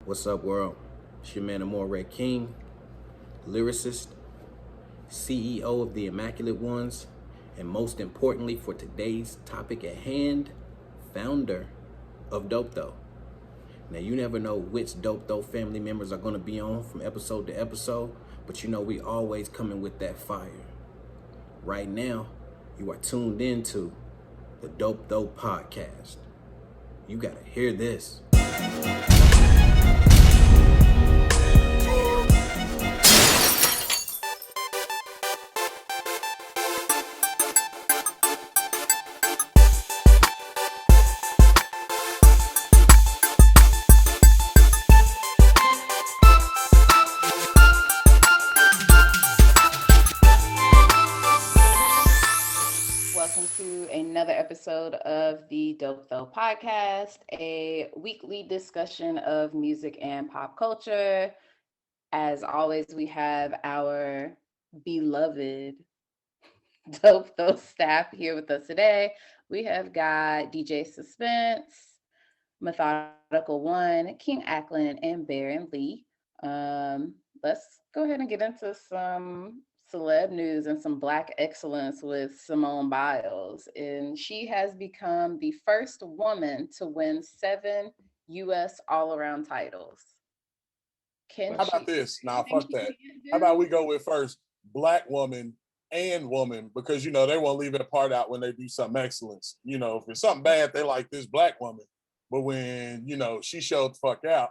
What's up, world? It's your man, Amore Red King, lyricist, CEO of the Immaculate Ones, and most importantly for today's topic at hand, founder of Dope Though. Now, you never know which Dope Though family members are going to be on from episode to episode, but you know we always coming with that fire. Right now, you are tuned into the Dope Though podcast. You got to hear this. Another episode of the Dope Though podcast, a weekly discussion of music and pop culture. As always, we have our beloved Dope Though staff here with us today. We have got DJ Suspense, Methodical One, King Ackland, and Baron Lee. Let's go ahead and get into some celeb news and some Black excellence with Simone Biles. And she has become the first woman to win 7 U.S. all-around titles. How about this? Nah, fuck that. How about we go with first Black woman and woman, because, you know, they won't leave that part out when they do something excellence. You know, if it's something bad, they like this Black woman. But when, you know, she showed the fuck out,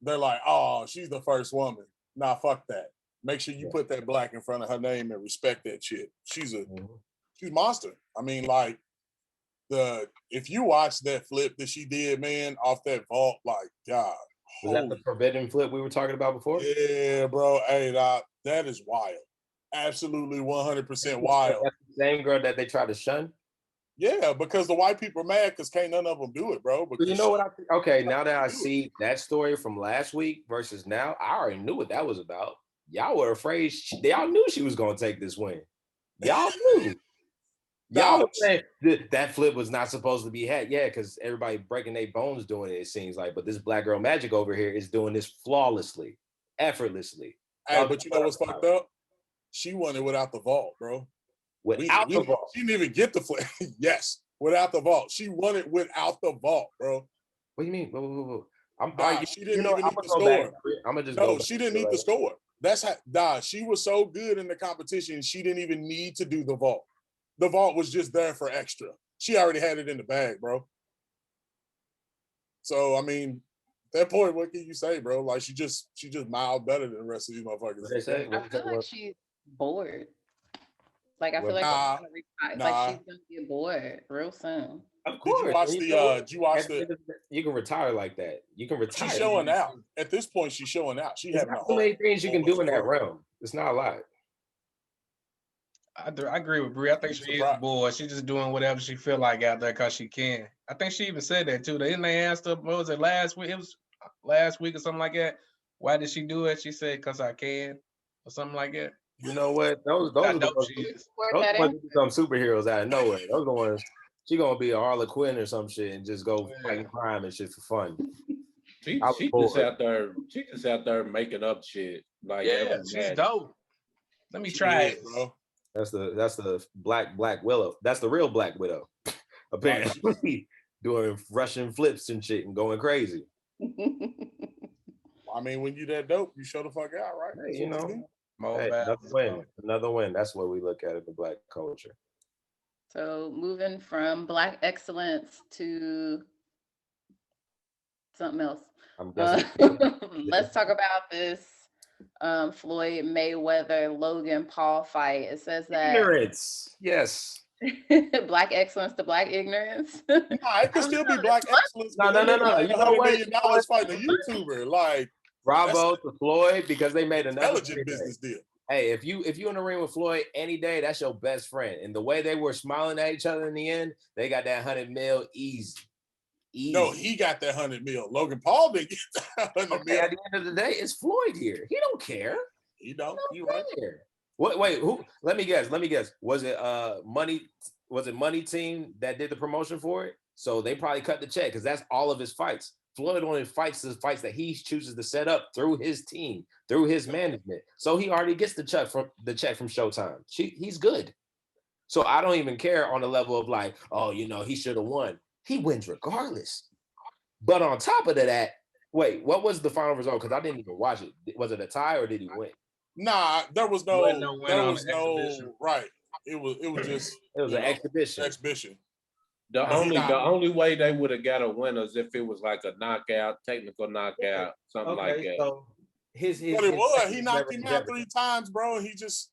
they're like, oh, she's the first woman. Nah, fuck that. Make sure you put that Black in front of her name and respect that shit. She's a monster. I mean, like, if you watch that flip that she did, man, off that vault, like, God. Was that the forbidden flip we were talking about before? Yeah, bro. Hey, that is wild. Absolutely 100% wild. That's the same girl that they try to shun? Yeah, because the white people are mad because can't none of them do it, bro. But you know what? Okay, now that I see that story from last week versus now, I already knew what that was about. Y'all were afraid. Y'all knew she was going to take this win. Y'all knew. Y'all were saying that flip was not supposed to be had. Yeah, because everybody breaking their bones doing it seems like. But this Black Girl Magic over here is doing this flawlessly, effortlessly. Hey, but you know what's fucked up? She won it without the vault, bro. Without the vault? She didn't even get the flip. Yes, without the vault. She won it without the vault, bro. What do you mean? Whoa. She didn't even need the score. I'm gonna just no, she didn't need the score. That's how, she was so good in the competition, she didn't even need to do the vault. The vault was just there for extra. She already had it in the bag, bro. So, I mean, at that point, what can you say, bro? Like, she just mild better than the rest of these motherfuckers. I feel like she's bored. Like, I feel like she's gonna get bored real soon. Of course. Did you watch the? You can retire like that. You can retire. She's showing out. At this point, she's showing out. She has so many things you can do in that realm. It's not a lot. I agree with Brie. I think she is bored. She's just doing whatever she feel like out there because she can. I think she even said that too. Didn't they ask her, what was it, last week? It was last week or something like that. Why did she do it? She said, because I can, or something like that. You know what? Those are the ones become superheroes out of nowhere. Those are the ones. She gonna be a Harley Quinn or some shit and just go fighting crime and shit for fun. She just out there. She just out there making up shit. Like, yeah, she's dope. Let me try it, bro. That's the Black Widow. That's the real Black Widow. Apparently, doing Russian flips and shit and going crazy. I mean, when you that dope, you show the fuck out, right? Hey, you know, another win. That's what we look at in the Black culture. So moving from Black excellence to something else. Let's talk about this Floyd Mayweather Logan Paul fight. It says that ignorance. Yes. Black excellence to Black ignorance. Nah, it could still be Black excellence. No. You know what? $100 million fighting a YouTuber. Like, bravo to Floyd because they made another intelligent business deal. Hey, if you in the ring with Floyd any day, that's your best friend. And the way they were smiling at each other in the end, they got that 100 mil easy. No, he got that 100 mil. Logan Paul didn't get that 100 mil. At the end of the day, it's Floyd here. He don't care. He don't. He right there. Wait, who? Let me guess. Was it Money Team that did the promotion for it? So they probably cut the check because that's all of his fights. Floyd only fights the fights that he chooses to set up through his team, through his management. So he already gets the check from Showtime. He's good. So I don't even care on the level of like, oh, he should have won. He wins regardless. But on top of that, wait, what was the final result? Because I didn't even watch it. Was it a tie or did he win? Nah, there was no right. It was an exhibition. The only way they would have got a win is if it was like a knockout, technical knockout, something like that. So he knocked him out 3 times, bro. He just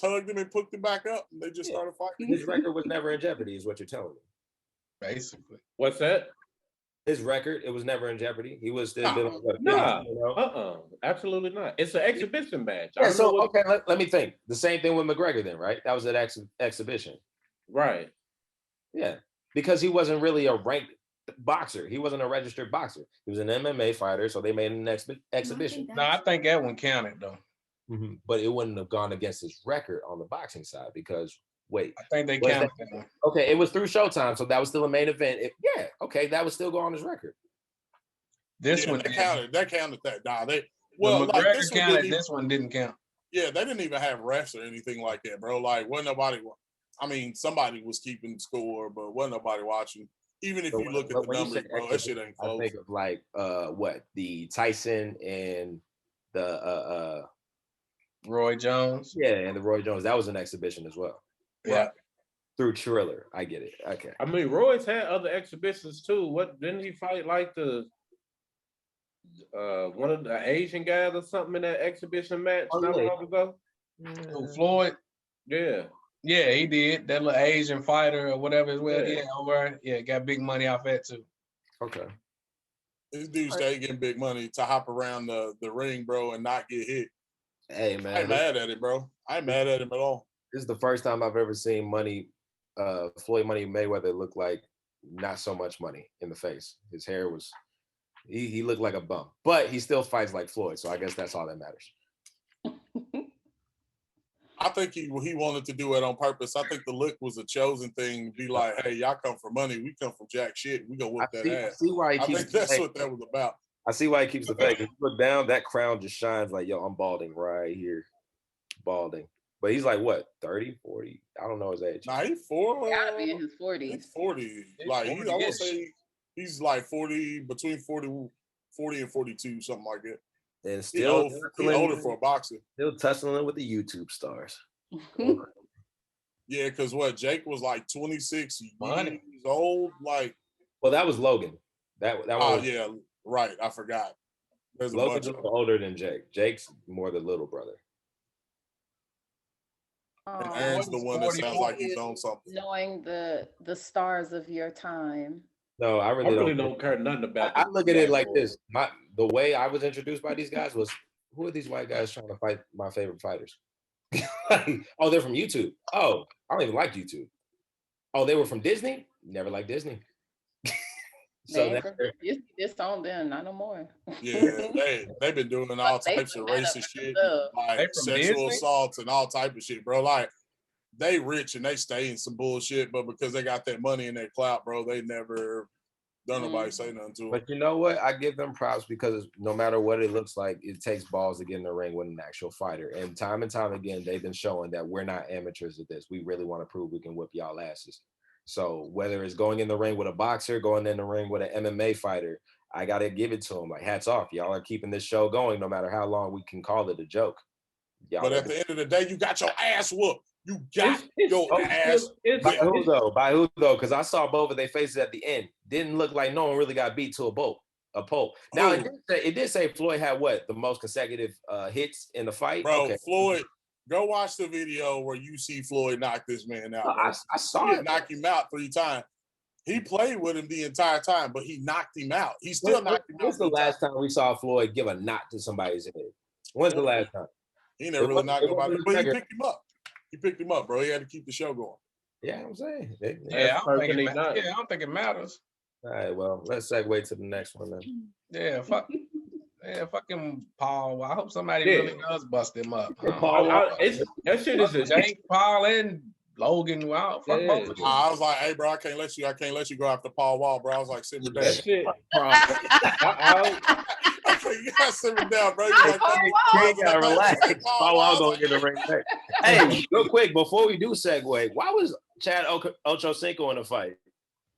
hugged him and put him back up, and they just started fighting. His record was never in jeopardy, is what you're telling me. Basically, what's that? His record, it was never in jeopardy. He was still absolutely not. It's an exhibition match. Yeah, so okay, let me think. The same thing with McGregor then, right? That was an exhibition. Right. Yeah. Because he wasn't really a ranked boxer. He wasn't a registered boxer. He was an MMA fighter, so they made an exhibition. No, I think that one counted though. Mm-hmm. But it wouldn't have gone against his record on the boxing side because I think they counted that one. Okay, it was through Showtime, so that was still a main event. That would still go on his record. This one counted. That counted that. Nah, McGregor counted. This one didn't count. Yeah, they didn't even have refs or anything like that, bro. Like, wasn't nobody. I mean, somebody was keeping score, but wasn't nobody watching. Even if you look at the numbers, bro, that shit ain't close. I think of like the Tyson and the Roy Jones. Yeah, and the Roy Jones. That was an exhibition as well. Yeah. Right. Through Triller. I get it. Okay. I mean, Roy's had other exhibitions too. What didn't he fight like the one of the Asian guys or something in that exhibition match not long ago? Floyd? Yeah. Yeah, he did. That little Asian fighter or whatever as well. Yeah, got big money off that too. Okay. This dude stayed getting big money to hop around the ring, bro, and not get hit. Hey, man. I ain't mad at it, bro. I ain't mad at him at all. This is the first time I've ever seen Floyd Money Mayweather look like not so much money in the face. His hair was, he looked like a bum, but he still fights like Floyd. So I guess that's all that matters. I think he wanted to do it on purpose. I think the look was a chosen thing to be like, hey, y'all come for money. We come from jack shit. We gonna whoop that ass. I think that's what that was about. I see why he keeps the fake. If you look down, that crown just shines like, yo, I'm balding right here. Balding. But he's like, what, 30, 40? I don't know his age. Nah, he's 40. Gotta be in his 40s. He's 40. Like, I would say he's like 40, between 40 and 42, something like that. And still he's older for a boxer. Still tussling with the YouTube stars. Yeah, because Jake was like 26 years old. Like, well, that was Logan. That was yeah, right. I forgot. There's Logan's older than Jake. Jake's more the little brother. And Aaron's the one that sounds like he's on something. Knowing the stars of your time. No, I really don't care nothing about. I look at it like this. The way I was introduced by these guys was, who are these white guys trying to fight my favorite fighters? Oh, they're from YouTube. Oh, I don't even like YouTube. Oh, they were from Disney? Never liked Disney. So this on them, not no more. Yeah, they've been doing all types of racist shit, like sexual assaults and all type of shit, bro. Like, they rich and they stay in some bullshit, but because they got that money and that clout, bro, they never done nobody say nothing to them. But you know what? I give them props because no matter what it looks like, it takes balls to get in the ring with an actual fighter. And time again, they've been showing that we're not amateurs at this. We really want to prove we can whip y'all asses. So whether it's going in the ring with a boxer, going in the ring with an MMA fighter, I got to give it to them. Like, hats off. Y'all are keeping this show going no matter how long we can call it a joke. But at the end of the day, you got your ass whooped. You got your ass. By who though? By who though? Because I saw both of their faces at the end. Didn't look like no one really got beat to a pulp. Now it did say Floyd had the most consecutive hits in the fight. Bro, okay. Floyd, go watch the video where you see Floyd knock this man out. I saw it. Knock him out 3 times. He played with him the entire time, but he knocked him out. He still knocked him out. When's the last time we saw Floyd give a knot to somebody's head? When's the last time? He never really knocked nobody, but he picked him up. He picked him up, bro. He had to keep the show going. Yeah, I'm saying. I don't think it matters. All right, well, let's segue to the next one then. Yeah, fucking Paul. I hope somebody really does bust him up. Paul, that shit is Jake, Paul, and Logan. Wow, fuck Yeah. both of them. I was like, hey, bro, I can't let you go after Paul Wall, bro. I was like, simmer down. That shit. I said, you gotta simmer down, bro. You like, You gotta relax. Paul Wall gonna get a ring back. Hey, real quick, before we do segue, why was Chad Ochocinco in the fight?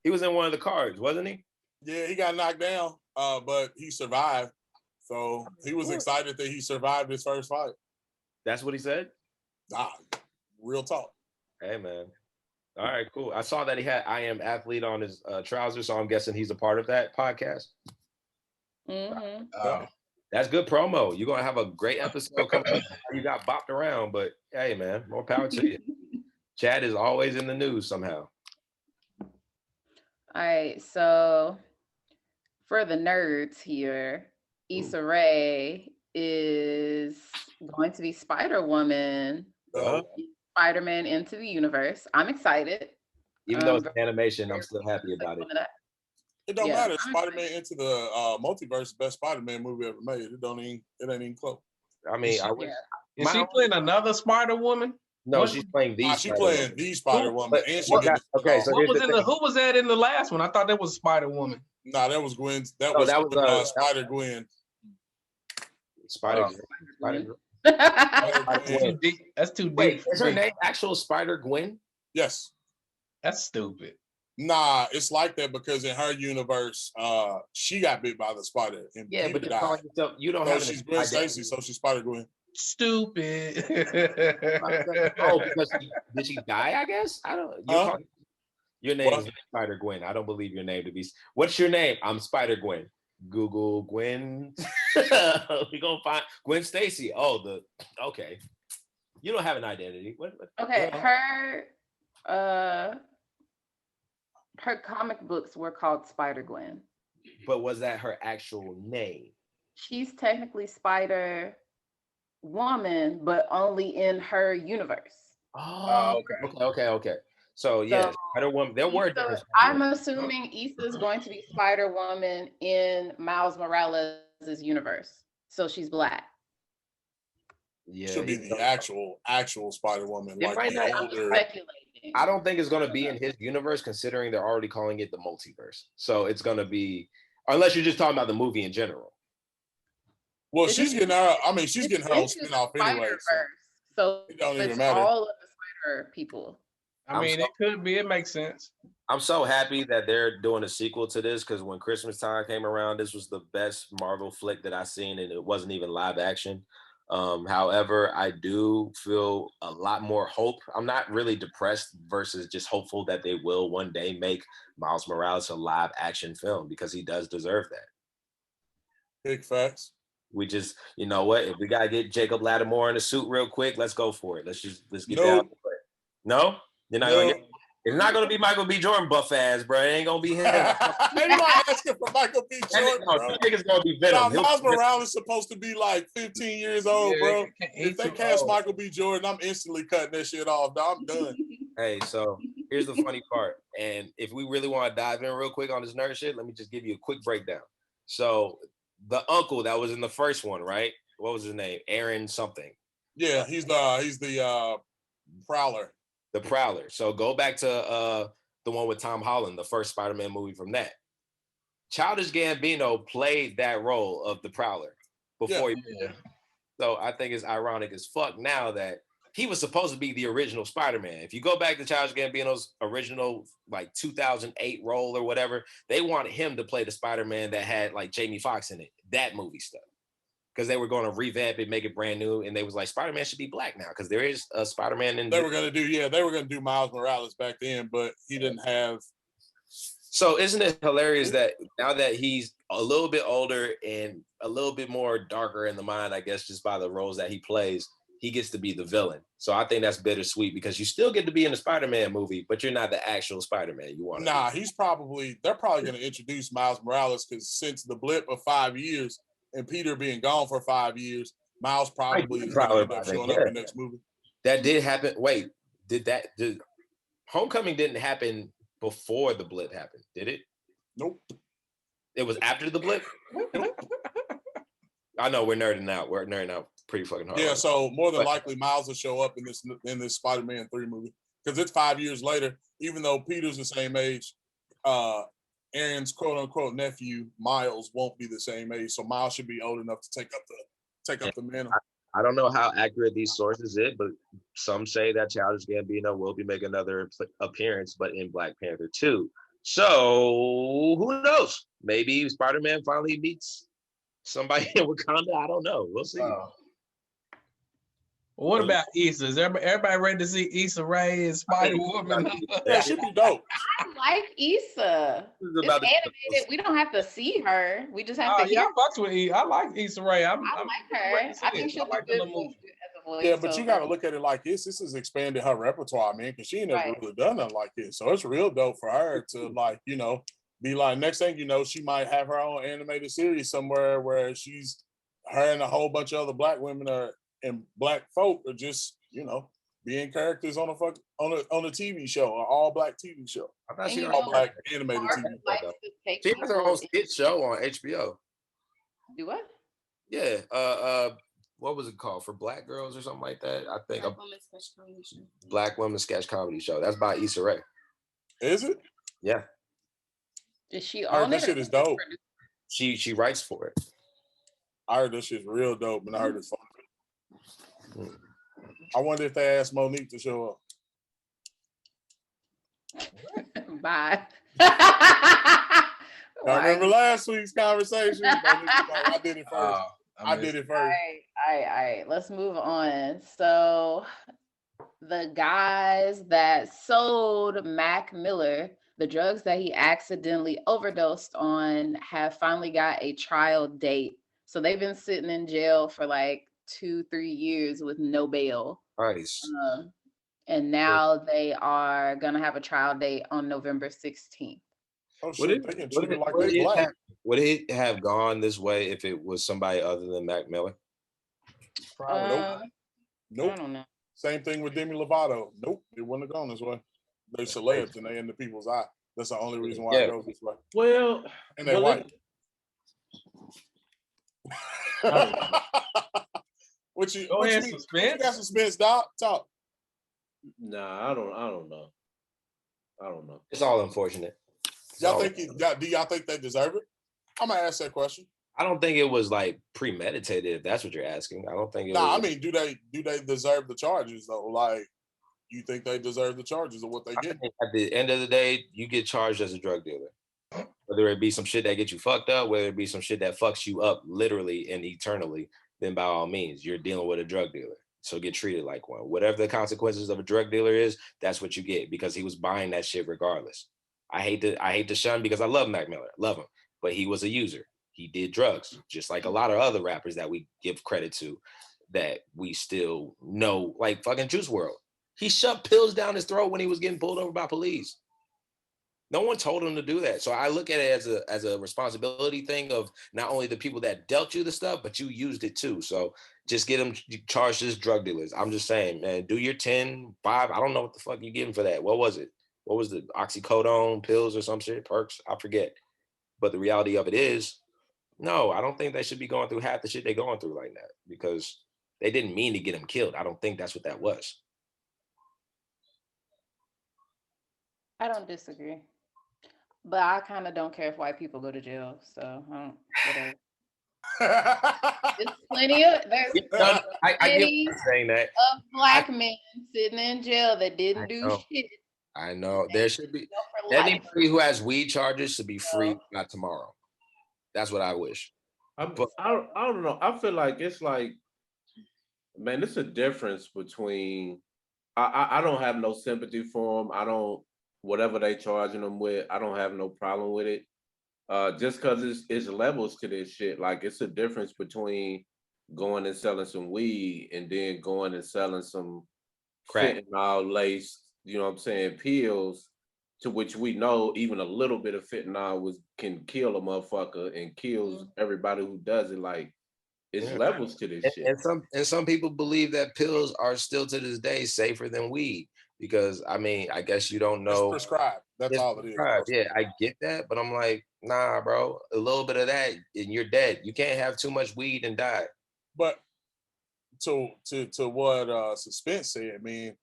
He was in one of the cards, wasn't he? Yeah, he got knocked down, but he survived. So he was excited that he survived his first fight. That's what he said? Nah, real talk. Hey, man. All right, cool. I saw that he had I Am Athlete on his trousers, so I'm guessing he's a part of that podcast. Mm-hmm. That's good promo. You're going to have a great episode coming up. You got bopped around, but hey, man, more power to you. Chad is always in the news somehow. All right, so for the nerds here, Issa Rae is going to be Spider-Woman, Spider-Man Into the Universe. I'm excited. Even though it's animation, I'm still happy about it. It don't matter. Spider-Man Into the Multiverse, best Spider-Man movie ever made. It ain't even close. I mean, is she playing another Spider-Woman? No, she's playing the. She's playing the Spider-Woman, and she okay. So who was that in the last one? I thought that was Spider-Woman. Nah, that was Gwen. That was Spider-Gwen. Spider-Gwen. That's too deep. Wait, is her name actual Spider-Gwen? Yes. That's stupid. Nah, it's like that because in her universe, she got bit by the spider. And yeah, but you're calling yourself, you don't have. She's Gwen Stacy, so she's Spider-Gwen. Stupid. Because did she die? I guess I don't. Your name is Spider-Gwen. I don't believe your name to be. What's your name? I'm Spider-Gwen. Google Gwen. We gonna find Gwen Stacy. Okay. You don't have an identity. What? Okay, her comic books were called Spider-Gwen. But was that her actual name? She's technically Spider-Woman, but only in her universe. Oh, okay. So yes, Spider-Woman. There were. I'm assuming Issa's going to be Spider-Woman in Miles Morales' universe. So she's Black. Yeah, she'll be the actual Spider-Woman. I don't think it's going to be in his universe, considering they're already calling it the multiverse. So it's going to be, unless you're just talking about the movie in general. Well, she's getting her. I mean, she's getting her own spinoff anyway. So it don't even matter. All of the Spider people. I mean, it could be. It makes sense. I'm so happy that they're doing a sequel to this because when Christmas time came around, this was the best Marvel flick that I've seen, and it wasn't even live action. However, I do feel a lot more hope. I'm not really depressed versus just hopeful that they will one day make Miles Morales a live action film because he does deserve that. Big facts. We just, you know what? If we gotta get Jacob Lattimore in a suit real quick, let's go for it. Let's get down. No, you're not gonna get. It's not gonna be Michael B. Jordan buff ass, bro. It ain't gonna be him. Ain't nobody asking for Michael B. Jordan, bro. Nigga's gonna be Venom. Miles Morales is supposed to be like 15 years old, bro. If they cast Michael B. Jordan, I'm instantly cutting that shit off. Dog. I'm done. Hey, so here's the funny part. And if we really want to dive in real quick on this nerd shit, let me just give you a quick breakdown. So the uncle that was in the first one, right? What was his name? Aaron something. Yeah, he's the Prowler. The Prowler. So go back to the one with Tom Holland, the first Spider-Man movie from that. Childish Gambino played that role of the Prowler before So I think it's ironic as fuck now that he was supposed to be the original Spider-Man. If you go back to Childish Gambino's original like 2008 role or whatever, they wanted him to play the Spider-Man that had like Jamie Foxx in it, that movie stuff. Because they were going to revamp it, make it brand new, and they was like, Spider-Man should be black now because there is a Spider-Man in. They were going to do Miles Morales back then, but he didn't have. So isn't it hilarious that now that he's a little bit older and a little bit more darker in the mind, I guess, just by the roles that he plays, he gets to be the villain. So I think that's bittersweet because you still get to be in the Spider-Man movie, but you're not the actual Spider-Man you want. Nah, they're probably going to introduce Miles Morales because since the blip of 5 years. And Peter being gone for 5 years, Miles probably is going to end up showing up in the next movie. That did happen. Wait, did Homecoming didn't happen before the blip happened, did it? Nope. It was after the blip? I know we're nerding out. We're nerding out pretty fucking hard. Yeah, so more than likely Miles will show up in this Spider-Man 3 movie. because it's 5 years later. Even though Peter's the same age, Aaron's quote unquote nephew Miles won't be the same age, so Miles should be old enough to take up the mantle. I don't know how accurate these sources is, but some say that Childish Gambino will be making another appearance, but in Black Panther 2. So who knows? Maybe Spider-Man finally meets somebody in Wakanda. I don't know. We'll see. What about Issa? Is everybody ready to see Issa Rae and Spider-Woman? That should be dope. I like Issa. It's animated. We don't have to see her. We just have to hear. I fucks with Issa. I like Issa Rae. I like her. I think she'll be good as a voice. Yeah, but you got to look at it like this. This has expanded her repertoire, man, because she ain't never really done nothing like this. So it's real dope for her to, like, you know, be like, next thing you know, she might have her own animated series somewhere where her and a whole bunch of other Black women and Black folk are just, you know, being characters on a TV show, an all Black TV show. I thought she all Black animated TV show. She has her own skit show on HBO. Do what? Yeah. What was it called? For Black Girls or something like that? I think Black Women Sketch Comedy Show. That's by Issa Rae. Is it? Yeah. Is she on it? That shit is dope. She writes for it. I heard this shit's real dope, and I heard it's fun. I wonder if they asked Monique to show up. Bye. I remember last week's conversation. I did it first. I did it first. All right. Let's move on. So the guys that sold Mac Miller the drugs that he accidentally overdosed on have finally got a trial date. So they've been sitting in jail for like 2-3 years with no bail. Nice. And now they are gonna have a trial date on November 16th. Oh shit! Would it have gone this way if it was somebody other than Mac Miller? Probably. Nope. I don't know. Same thing with Demi Lovato. Nope, it wouldn't have gone this way. They're celebs and they in the people's eye. That's the only reason why it goes this way. Well, and they're white. What you got suspense, Doc? Talk. Nah, I don't know. It's all unfortunate. Do y'all think they deserve it? I'm gonna ask that question. I don't think it was like premeditated, if that's what you're asking. I don't think it was. I mean, do they deserve the charges though? Like, you think they deserve the charges of what they get? At the end of the day, you get charged as a drug dealer. Whether it be some shit that gets you fucked up, whether it be some shit that fucks you up literally and eternally, then by all means, you're dealing with a drug dealer. So get treated like one. Whatever the consequences of a drug dealer is, that's what you get, because he was buying that shit regardless. I hate to shun, because I love Mac Miller, love him, but he was a user. He did drugs, just like a lot of other rappers that we give credit to, that we still know, like fucking Juice WRLD. He shoved pills down his throat when he was getting pulled over by police. No one told him to do that. So I look at it as a responsibility thing of not only the people that dealt you the stuff, but you used it too. So just get them charged as drug dealers. I'm just saying, man, do your 10, 5. I don't know what the fuck you getting for that. What was it? What was the oxycodone pills or some shit? Perks? I forget. But the reality of it is, no, I don't think they should be going through half the shit they're going through like that, because they didn't mean to get him killed. I don't think that's what that was. I don't disagree. But I kind of don't care if white people go to jail, so whatever. There's plenty of black men sitting in jail that didn't do shit. I know there should be anybody who has weed charges should be free, not tomorrow. That's what I wish. I don't know. I feel like it's like, man, it's a difference between. I don't have no sympathy for them. I don't. Whatever they charging them with, I don't have no problem with it. Just because it's levels to this shit. Like, it's a difference between going and selling some weed and then going and selling some fentanyl laced, you know what I'm saying, pills, to which we know even a little bit of fentanyl can kill a motherfucker and kills everybody who does it. Like, it's levels to this shit. And some people believe that pills are still to this day safer than weed. Because, I mean, I guess you don't know. It's prescribed. That's all it is. Yeah, I get that. But I'm like, nah, bro. A little bit of that and you're dead. You can't have too much weed and die. But to what Suspense said, I mean,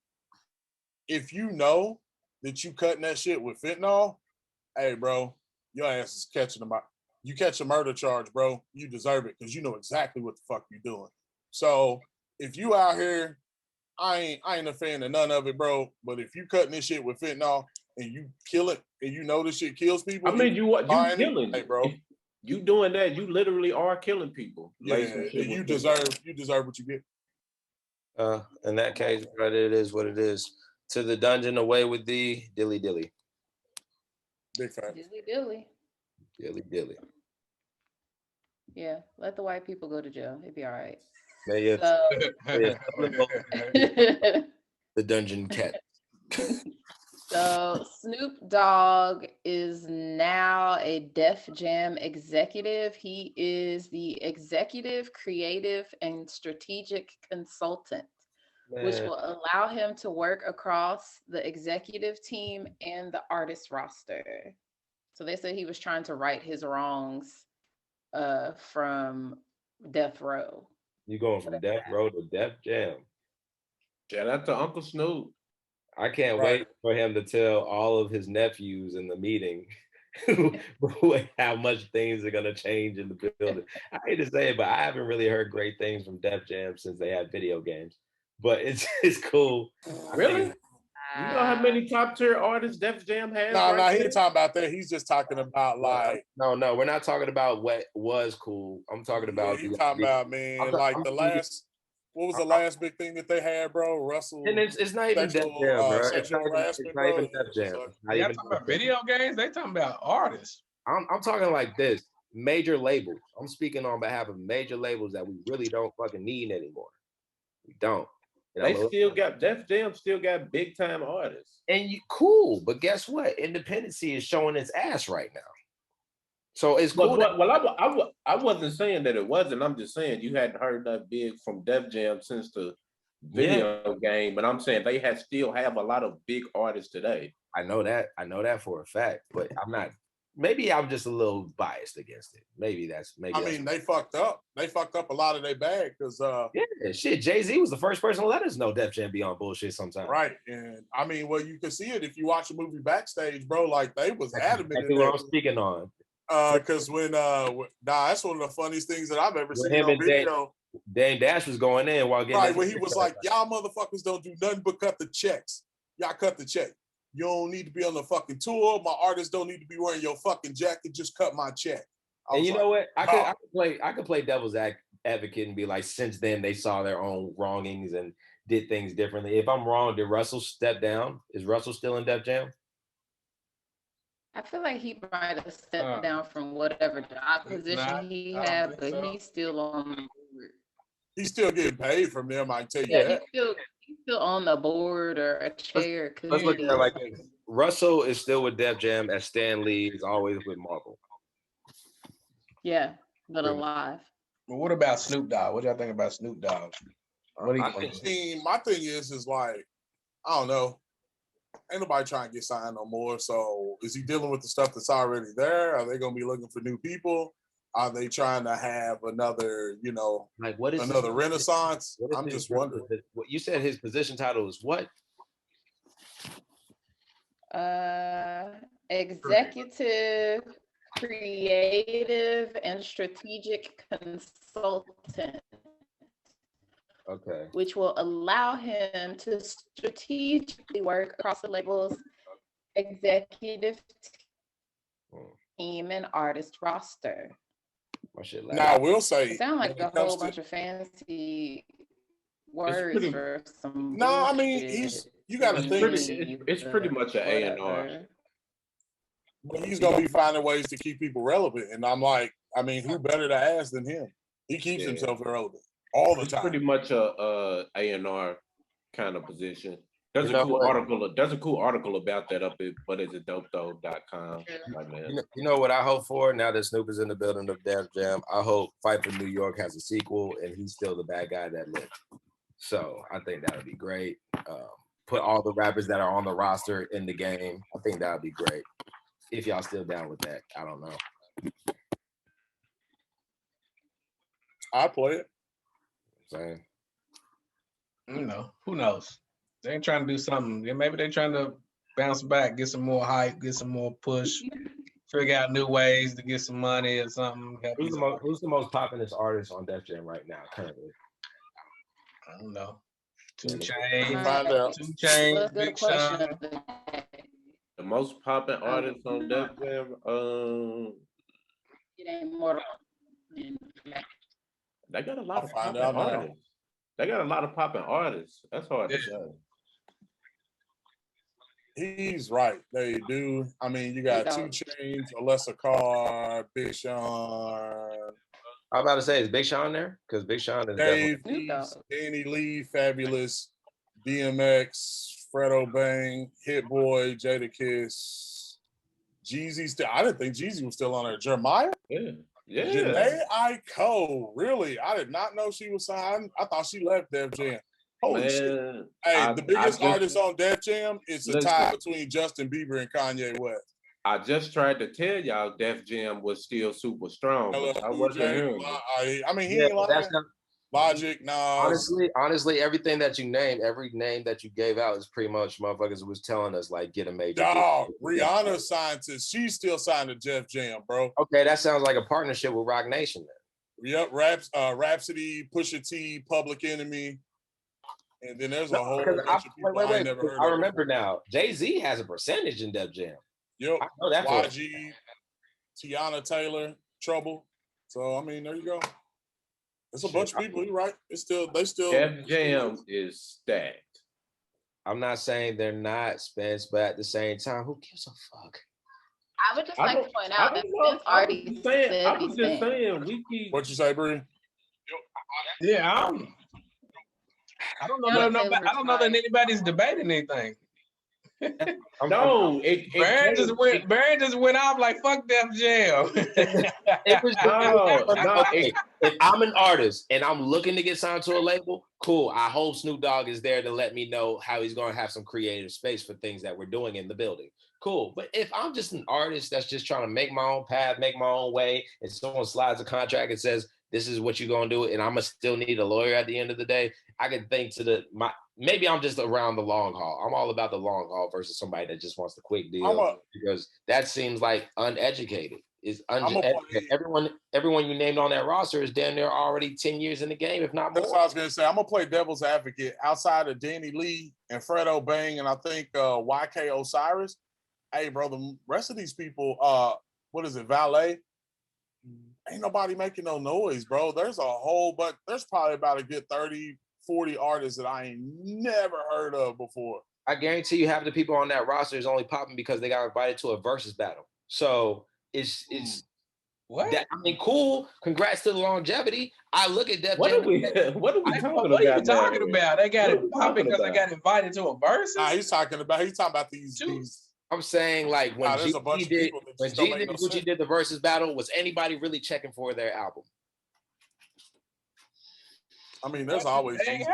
if you know that you cutting that shit with fentanyl, hey, bro, your ass is catching them. You catch a murder charge, bro, you deserve it because you know exactly what the fuck you're doing. So if you out here, I ain't a fan of none of it, bro. But if you cutting this shit with fentanyl and you kill it and you know this shit kills people, I mean, you killing, hey, bro. You doing that, you literally are killing people. Yeah, you deserve what you get. In that case, right, it is what it is. To the dungeon, away with the dilly dilly. Big fact. Dilly dilly. Dilly dilly. Yeah, let the white people go to jail. It'd be all right. Yeah. So, the dungeon cat. So Snoop Dogg is now a Def Jam executive. He is the executive, creative, and strategic consultant, which will allow him to work across the executive team and the artist roster. So they said he was trying to right his wrongs from Death Row. You going from Death Row to Def Jam. Shout out to Uncle Snoop. I can't wait for him to tell all of his nephews in the meeting how much things are going to change in the building. I hate to say it, but I haven't really heard great things from Def Jam since they had video games. But it's cool. Really? You know how many top tier artists Def Jam has? No, he ain't talking about that. He's just talking about like. No, we're not talking about what was cool. I'm talking about. He's talking about, man, like the last. What was the last big thing that they had, bro? Russell. And it's not even Def Jam, bro. It's not even Def Jam. Y'all talking about video games? They talking about artists. I'm talking like this. Major labels. I'm speaking on behalf of major labels that we really don't fucking need anymore. We don't. Def Jam still got big time artists. And cool, but guess what? Independency is showing its ass right now. So it's cool. I wasn't saying that it wasn't. I'm just saying you hadn't heard that big from Def Jam since the video game. But I'm saying they still have a lot of big artists today. I know that for a fact, but I'm not. Maybe I'm just a little biased against it. Maybe. I mean, they fucked up. They fucked up a lot of their bag because. Shit. Jay-Z was the first person to let us know Def Jam be on bullshit sometimes. Right, and I mean, well, you can see it if you watch the movie Backstage, bro. Like they was adamant. That's what I'm speaking on. Because when that's one of the funniest things that I've ever seen on video. Dame Dash was going in while getting right when he was like, "Y'all motherfuckers don't do nothing but cut the checks. Y'all cut the check. You don't need to be on the fucking tour. My artists don't need to be wearing your fucking jacket. Just cut my check." And you know what? I could play devil's advocate and be like, since then they saw their own wrongings and did things differently. If I'm wrong, did Russell step down? Is Russell still in Def Jam? I feel like he might have stepped down from whatever job position he had, but he's still on the board. He's still getting paid from them, I can tell you that. He's still on the board or a chair. Let's look at it like this. Russell is still with Def Jam, as Stan Lee is always with Marvel. Yeah, but alive. Well, what about Snoop Dogg? What y'all think about Snoop Dogg? My thing is like, I don't know. Ain't nobody trying to get signed no more. So is he dealing with the stuff that's already there? Are they going to be looking for new people? Are they trying to have another, like what is another renaissance? I'm just wondering. What you said his position title is what? Executive, creative, and strategic consultant. Okay. Which will allow him to strategically work across the label's executive team and artist roster. Now I will say, it sounds like a whole bunch of fancy words for some. No, I mean you got to think it's pretty much an A&R. But he's gonna be finding ways to keep people relevant, and I'm like, I mean, who better to ask than him? He keeps himself relevant all the time. Pretty much a A&R kind of position. There's a cool article. There's a cool article about that up at dopethough.com. You know what I hope for now that Snoop is in the building of Def Jam? I hope Fight for New York has a sequel and he's still the bad guy that lived. So I think that would be great. Put all the rappers that are on the roster in the game. I think that would be great. If y'all still down with that, I don't know. I play it. Saying, who knows? They ain't trying to do something. Yeah, maybe they're trying to bounce back, get some more hype, get some more push, figure out new ways to get some money or something. Who's the most popular artist on Def Jam right now currently? I don't know. 2 Chainz. Find out. 2 Chainz, Big Sean. The most popular artist on Def Jam. It ain't more. They got a lot of popping artists. They got a lot of popping artists. That's hard to say. He's right. They do. I mean, you got 2 Chainz, Alessa Carr, Big Sean. I'm about to say, is Big Sean there? Because Big Sean is Dave East, Danny Lee, Fabulous, DMX, Fredo Bang, Hit Boy, Jadakiss, Jeezy. I didn't think Jeezy was still on there. Jeremiah? Yeah. Jhené Aiko. Really? I did not know she was signed. I thought she left Def Jam. Holy shit. Hey, the biggest artist on Def Jam is a tie between Justin Bieber and Kanye West. I just tried to tell y'all Def Jam was still super strong. But I wasn't hearing it. I mean, he ain't lying. Logic, Nas. Honestly, everything that you named, every name that you gave out is pretty much motherfuckers was telling us like get a major. Dog, Rihanna scientist, she's still signed to Def Jam, bro. Okay, that sounds like a partnership with Roc Nation then. Yep, Rhapsody, Pusha T, Public Enemy, and then there's a whole bunch of people I never heard of. I remember now. Jay-Z has a percentage in Def Jam. Yep. I know that. YG, Tiana Taylor, Trouble. So I mean, there you go. It's a bunch of people. You're right. They still. Def Jam is stacked. I'm not saying they're not, Spence, but at the same time, who gives a fuck? I would just like to point out that Spence already said I was just saying we keep. What you say, Bree? Yeah, I don't know. I don't know that anybody's debating anything. No, Baron just went off like fuck Def Jam. If I'm an artist and I'm looking to get signed to a label, cool. I hope Snoop Dogg is there to let me know how he's going to have some creative space for things that we're doing in the building. Cool. But if I'm just an artist that's just trying to make my own path, make my own way, and someone slides a contract and says, this is what you're going to do, and I'm going to still need a lawyer at the end of the day, I can think to maybe I'm just around the long haul. I'm all about the long haul versus somebody that just wants the quick deal because that seems like uneducated. Everyone you named on that roster is damn near already 10 years in the game, if not more. That's what I was gonna say. I'm gonna play devil's advocate. Outside of Danny Lee and Fredo Bang and I think YK Osiris, hey bro, the rest of these people, what is it, Valet? Ain't nobody making no noise, bro. There's a whole bunch. There's probably about a good 30, 40 artists that I ain't never heard of before. I guarantee you half the people on that roster is only popping because they got invited to a versus battle. So it's what? That, I mean, cool. Congrats to the longevity. I look at Def Jam. What are we talking about? They got it popping because they got invited to a versus. Nah, he's talking about these. I'm saying like when Jeezy and Gucci did the versus battle, was anybody really checking for their album? I mean, there's always. Did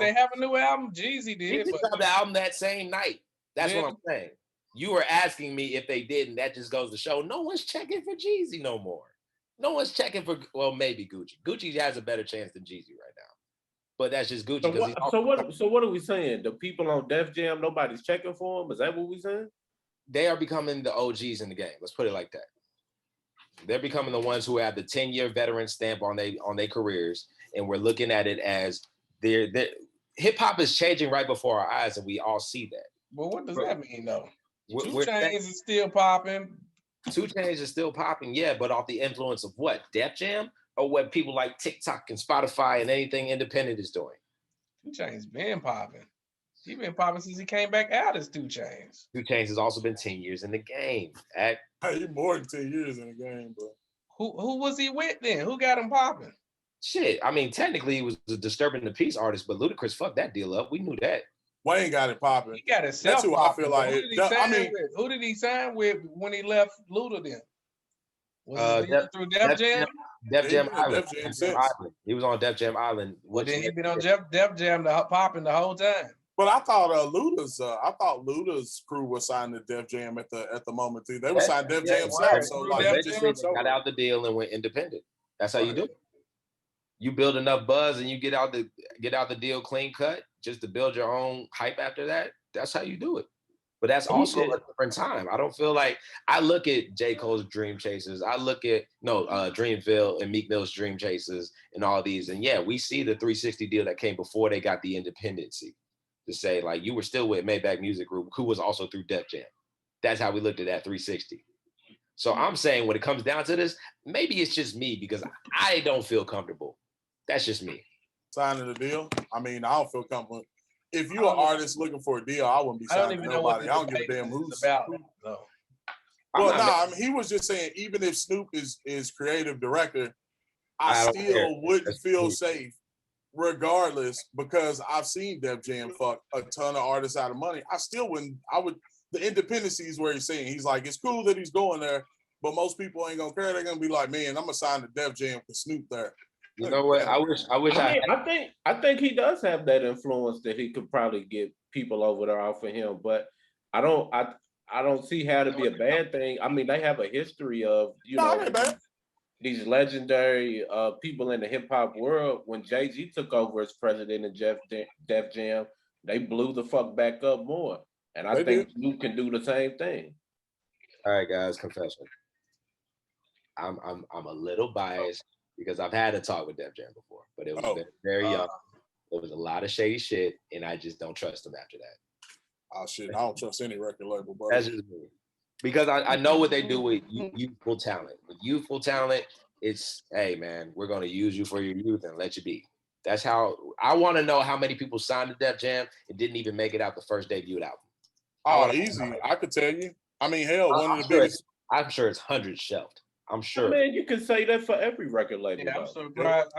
they have a new album? Jeezy did. Jeezy dropped the album that same night. That's what I'm saying. You were asking me if they did, and that just goes to show no one's checking for Jeezy no more. No one's checking for, well, maybe Gucci. Gucci has a better chance than Jeezy right now. But that's just Gucci. So what are we saying? The people on Def Jam, nobody's checking for them? Is that what we're saying? They are becoming the OGs in the game. Let's put it like that. They're becoming the ones who have the 10-year veteran stamp on their careers, and we're looking at it as hip hop is changing right before our eyes, and we all see that. Well, what does that mean, though? 2 Chainz is still popping. 2 Chainz is still popping, yeah, but off the influence of what? Def Jam, or what people like TikTok and Spotify and anything independent is doing? 2 Chainz been popping. He been popping since he came back out as 2 Chainz. 2 Chainz has also been 10 years in the game. Hey, more than 10 years in the game, bro. Who was he with then? Who got him popping? Shit, I mean, technically he was a Disturbing the Peace artist, but Ludacris fucked that deal up. We knew that. Wayne got it popping. He got it. That's who I feel like. Who did he sign with when he left Luda then? Was it through Def Jam? Def Jam Island. He was on Def Jam Island. Then he been on Def Jam popping the whole time. But I thought Luda's crew was signed to Def Jam at the moment too. They were signed Def Jam himself. So like got out the deal and went independent. That's how you do it. You build enough buzz and you get out the deal clean cut, just to build your own hype after that, that's how you do it. But that's also a different time. I don't feel like, I look at J. Cole's Dream Chasers. I look at, Dreamville and Meek Mill's Dream Chasers and all these. And yeah, we see the 360 deal that came before they got the independency to say, like, you were still with Maybach Music Group, who was also through Def Jam. That's how we looked at that 360. So I'm saying when it comes down to this, maybe it's just me because I don't feel comfortable. That's just me. Signing the deal? I mean, I don't feel comfortable. If you're an artist looking for a deal, I wouldn't be signing nobody. I don't give a damn who's about. No. Well, I mean, he was just saying, even if Snoop is creative director, I still wouldn't feel safe regardless, because I've seen Def Jam fuck a ton of artists out of money. I still wouldn't. The independency is where he's saying, he's like, it's cool that he's going there, but most people ain't gonna care. They're gonna be like, man, I'm gonna sign to Def Jam with Snoop there. You know what? I think he does have that influence that he could probably get people over there off of him, but I don't see how to be a bad thing. I mean, they have a history of these legendary people in the hip hop world. When Jay-Z took over as president of Def Jam, they blew the fuck back up more. And I think Snoop can do the same thing. All right, guys, confession. I'm a little biased because I've had a talk with Def Jam before, but it was very young. There was a lot of shady shit, and I just don't trust them after that. Oh shit, I don't trust any record label, bro. That's just me. Because I know what they do with youthful talent. With youthful talent, it's, hey man, we're gonna use you for your youth and let you be. That's how I want to know how many people signed to Def Jam and didn't even make it out the first debut album. Oh, easy. I could tell you. I mean, hell, one of the biggest. I'm sure it's hundreds shelved. I'm sure. Man, you can say that for every record label. Yeah, I'm surprised.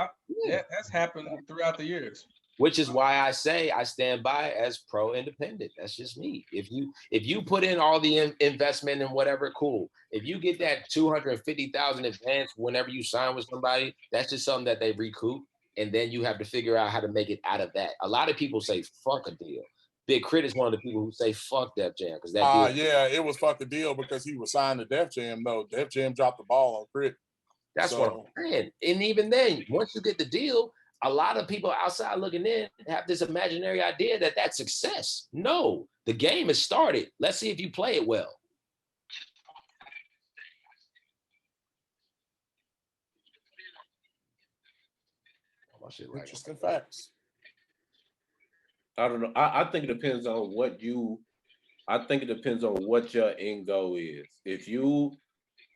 That's happened throughout the years. Which is why I say I stand by as pro-independent. That's just me. If you put in all the investment and whatever, cool. If you get that $250,000 advance whenever you sign with somebody, that's just something that they recoup, and then you have to figure out how to make it out of that. A lot of people say fuck a deal. Big Crit is one of the people who say fuck Def Jam because that. Yeah, it was fuck a deal because he was signed to Def Jam. No, Def Jam dropped the ball on Crit. That's what I'm saying. And even then, once you get the deal, a lot of people outside looking in have this imaginary idea that that's success. No, the game has started. Let's see if you play it well. Interesting facts. I don't know. I think it depends on what your end goal is. If you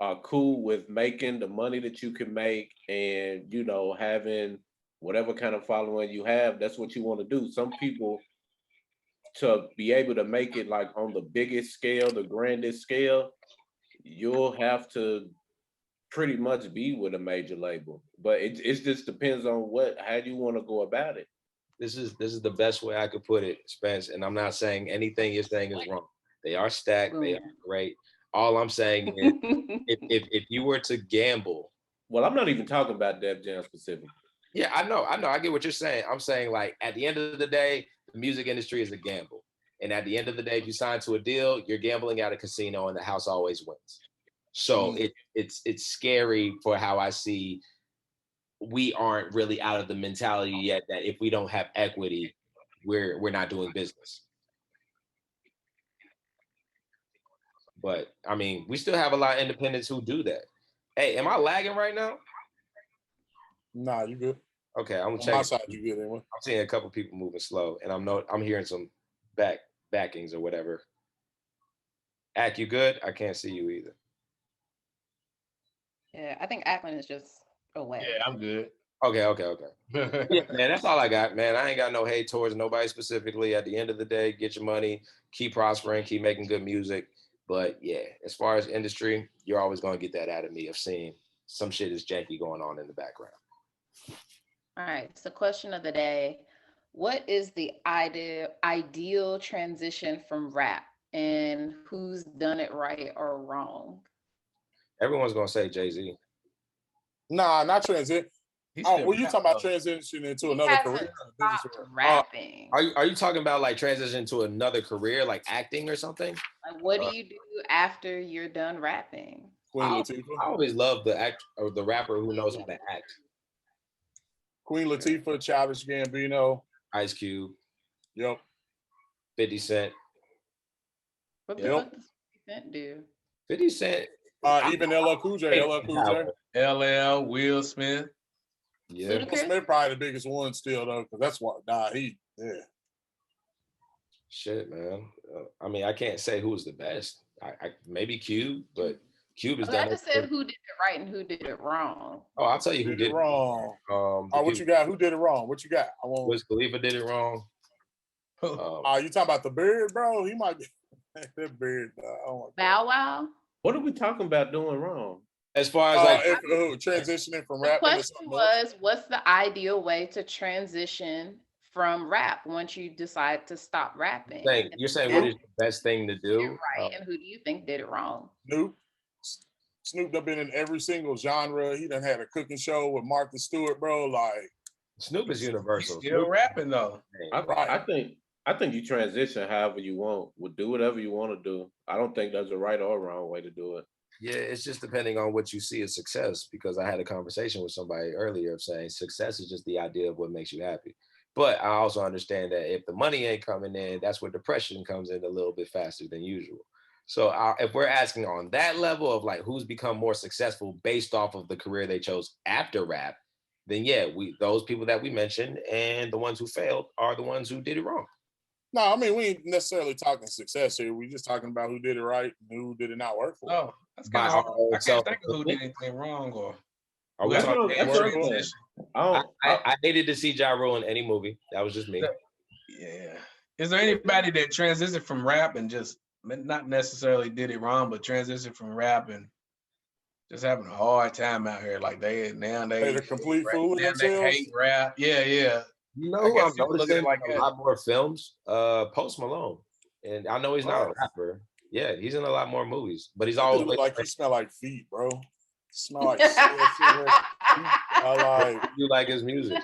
are cool with making the money that you can make and, having whatever kind of following you have, that's what you want to do. Some people, to be able to make it like on the biggest scale, the grandest scale, you'll have to pretty much be with a major label. But it just depends on how you want to go about it. This is the best way I could put it, Spence. And I'm not saying anything you're saying is wrong. They are stacked. They are great. All I'm saying is, if you were to gamble. Well, I'm not even talking about Def Jam specifically. Yeah, I know. I get what you're saying. I'm saying, like, at the end of the day, the music industry is a gamble. And at the end of the day, if you sign to a deal, you're gambling at a casino and the house always wins. So it's scary for how I see we aren't really out of the mentality yet that if we don't have equity, we're not doing business. But I mean, we still have a lot of independents who do that. Hey, am I lagging right now? Nah, you good. Okay, I'm gonna check. On my side, you good anyway. I'm seeing a couple people moving slow, and I'm hearing some backings or whatever. Ak, you good? I can't see you either. Yeah, I think Ackland is just away. Yeah, I'm good. Okay. Yeah, man, that's all I got, man. I ain't got no hate towards nobody specifically. At the end of the day, get your money, keep prospering, keep making good music. But yeah, as far as industry, you're always gonna get that out of me of seeing some shit is janky going on in the background. All right, so question of the day. What is the ideal transition from rap, and who's done it right or wrong? Everyone's gonna say Jay-Z. Nah, not transition. Were you talking about transition into another career? Rapping. Are you talking about like transition to another career, like acting or something? Like, what do you do after you're done rapping? Queen Latifah. I always love the rapper who knows how to act. Queen Latifah, Childish Gambino, Ice Cube. Yep. 50 Cent. What the Yep. fuck does 50 Cent do? 50 Cent. Even LL Cool J. LL Cool J. LL, Will Smith. Yeah. Will Ludacris? Smith probably the biggest one still though, because that's what Shit, man. I mean, I can't say who's the best. I maybe Cube, but Cube has done I just said who did it right and who did it wrong. Oh, I'll tell you who did it wrong. What you got? Who did it wrong? What you got? Wiz Khalifa did it wrong. You talking about the beard, bro? He might be that beard. Bow Wow. What are we talking about doing wrong? As far as transitioning from rap. The question was, what's the ideal way to transition from rap once you decide to stop rapping? You're saying what is the best thing to do? Right. And who do you think did it wrong? Snoop done been in every single genre. He done had a cooking show with Martha Stewart, bro. Like Snoop is universal. He's still rapping though. I think you transition however you want. Do whatever you want to do. I don't think there's a right or wrong way to do it. Yeah, it's just depending on what you see as success, because I had a conversation with somebody earlier of saying success is just the idea of what makes you happy. But I also understand that if the money ain't coming in, that's where depression comes in a little bit faster than usual. So if we're asking on that level of like who's become more successful based off of the career they chose after rap, then yeah, those people that we mentioned and the ones who failed are the ones who did it wrong. No, I mean, we ain't necessarily talking success here. We just talking about who did it right and who did it not work for. Oh, that's kind of hard. I can't think of who did anything wrong or. Are we talking I hated to see Ja Rule in any movie. That was just me. Yeah. Is there anybody that transitioned from rap and just not necessarily did it wrong, but transitioned from rap and just having a hard time out here? Like they a complete fool. They hate rap. Yeah. You know who I'm noticing like a lot more films? Post Malone. And I know he's not a rapper. Yeah, he's in a lot more movies, but he's always like you smell like feet, bro. Smell like I like you like his music.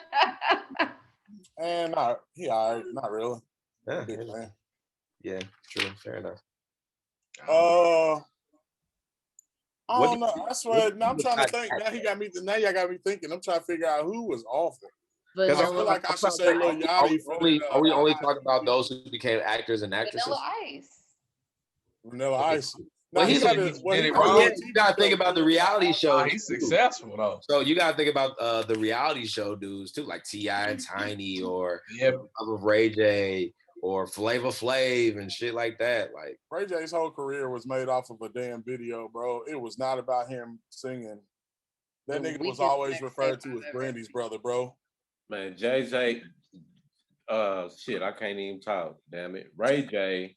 And not really. Yeah, true. Fair enough. I don't know. I swear. Now I'm trying to think. Now y'all got me thinking. I'm trying to figure out who was awful. Because I feel like I should say Lil Yachty. Are we only talking about those who became actors and actresses? Vanilla Ice. Well, you gotta think about the reality show. He's successful though. So you gotta think about the reality show dudes too, like T.I. and Tiny, or Ray J, or Flavor Flav and shit like that. Like Ray J's whole career was made off of a damn video, bro. It was not about him singing. That nigga was always referred to as Brandy's brother, bro. Man, Jay-Z, shit, I can't even talk. Damn it, Ray J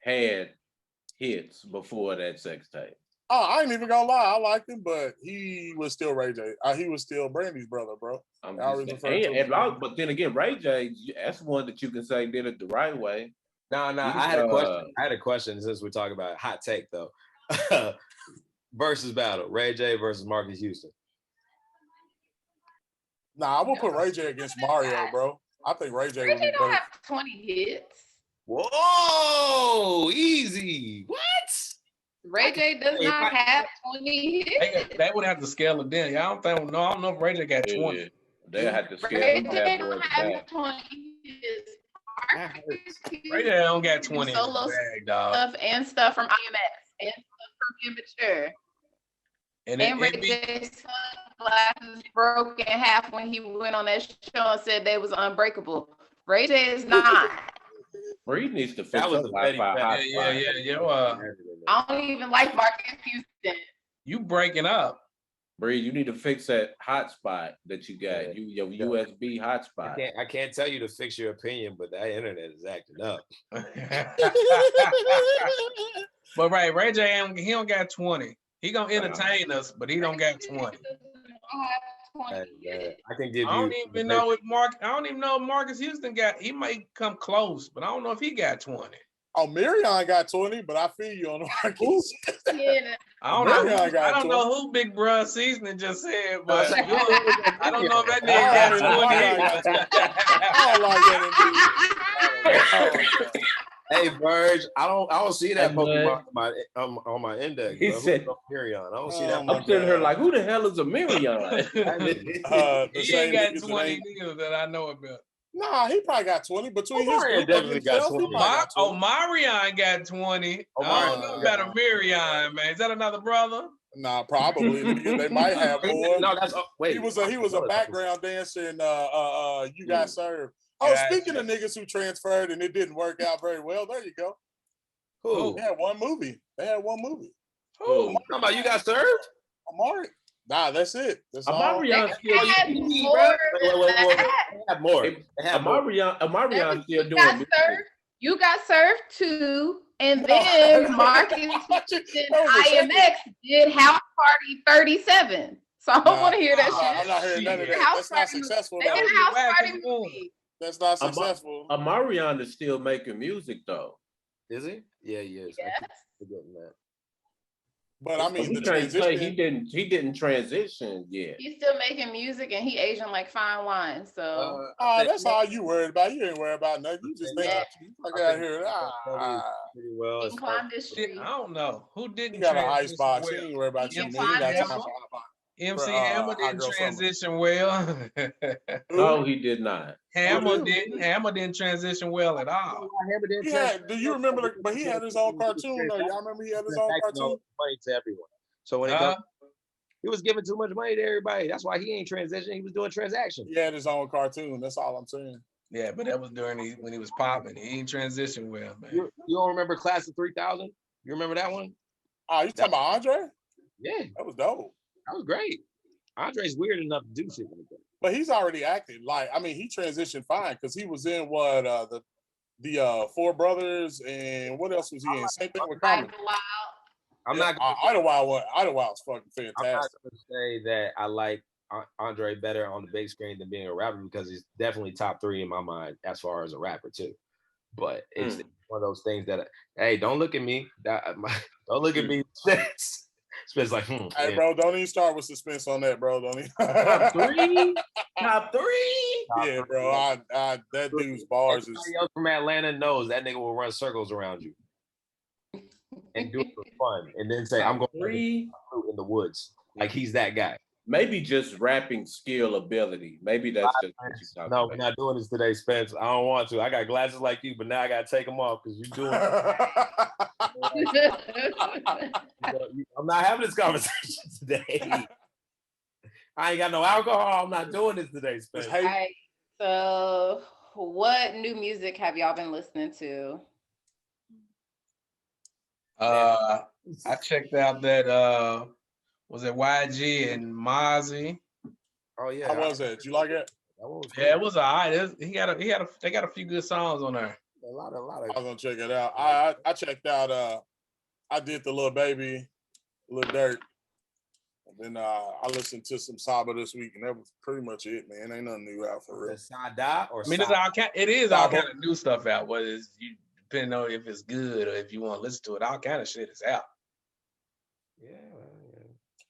had hits before that sex tape. Oh, I ain't even gonna lie. I liked him, but he was still Ray J. He was still Brandy's brother, bro. But then again, Ray J, that's one that you can say did it the right way. No, I had a question. I had a question since we're talking about hot take though. Versus battle, Ray J versus Marcus Houston. Nah, I will put Ray J against Mario, bro. I think Ray J would be don't better. have 20 hits. Whoa, easy. What? Ray J does not have 20 hits. They would have to scale it down. I don't know if Ray J got 20. Yeah. They had to scale Ray it J down. don't have 20 hits. Ray J don't got 20 solo stuff and stuff from IMS and stuff from Immature. And Ray J's sunglasses broke in half when he went on that show and said they was unbreakable. Ray J is not. Reed needs to fix his Wi-Fi. Yeah. I don't even like Marcus Houston. You breaking up. Reed, you need to fix that hotspot that you got. Your USB hotspot. I can't tell you to fix your opinion, but that internet is acting up. But Ray J, he don't got 20. He gonna entertain us, but he don't got 20. I can give you. I don't even know if Marcus Houston got. He might come close, but I don't know if he got 20. Oh, Marion got 20, but I feel you on Marcus. I don't know who Big Bruh Seasoning just said, but I don't know if that nigga got 20. I don't like that. Hey, Verge, I don't see that Pokemon on my index. He said Marion. I don't see that. I'm sitting here like, who the hell is a Marion? He ain't got 20 deals that I know about. Nah, he probably got 20 between Omarion his definitely got 20. Omarion got 20. I don't know about Omarion, man. Is that another brother? Nah, probably. They might have more. No, that's wait. He was a background dancer in You Got Served. Oh, speaking of niggas who transferred and it didn't work out very well, there you go. Who? They had one movie. Who? Talking about You Got Served? Amari. Nah, that's it. That's Omarion still have more. Omarion still doing music. You Got Served 2, and then Marcus and IMX did House Party 37. So I want to hear that shit. I'm not hearing none of that. That's not successful. They did a House Party movie. That's not successful. Omarion is still making music though. Is he? Yeah, he is. Yes. I keep forgetting that. But I mean, the transition. He didn't transition yet. He's still making music and he Asian like fine wine. So that's all you worried about. You ain't worried about nothing. You just think you out here. Pretty well. he climbed this tree. I don't know who didn't. You got an ice box. He ain't worried about you. MC Hammer didn't transition well. No, he did not. Hammer didn't transition well at all. Do you remember? But he had his own cartoon. Though. Y'all remember he had his own cartoon? Money to everyone. So when he was giving too much money to everybody. That's why he ain't transitioning. He was doing transactions. He had his own cartoon. That's all I'm saying. Yeah, but that was during when he was popping. He ain't transitioned well, man. You don't remember Class of 3000? You remember that one? Oh, you talking about Andre? Yeah, that was dope. That was great. Andre's weird enough to do shit like that. But he's already acting. Like, I mean, he transitioned fine because he was in what the Four Brothers and what else was he in? Same thing with Common. I'm not gonna Idlewild's fucking fantastic. I'm not gonna say that I like Andre better on the big screen than being a rapper because he's definitely top 3 in my mind as far as a rapper too. But it's one of those things that hey, don't look at me. Don't look at me. Spence like, hey, bro, don't even start with suspense on that, bro. Don't even. Top three? Yeah, bro. That dude's bars is. Everybody else from Atlanta knows that nigga will run circles around you and do it for fun, and then say, "I'm going to in the woods." Like he's that guy. Maybe just rapping skill ability. Maybe that's just what you're talking about. We're not doing this today, Spence. I don't want to. I got glasses like you, but now I got to take them off because you're doing I'm not having this conversation today. I ain't got no alcohol. I'm not doing this today, Spence. All right. So what new music have y'all been listening to? I checked out that was it YG and Mozzie? Oh yeah. How was that? Did you like it? Yeah, it was alright. They got a few good songs on there. A lot of. I was gonna check it out. I checked out. I did the Lil Baby, Lil Dirt, and then I listened to some Saba this week, and that was pretty much it, man. Ain't nothing new out for real. Sada or I mean, it is all kind of new stuff out. Whether it's you depending on if it's good or if you want to listen to it, all kind of shit is out. Yeah.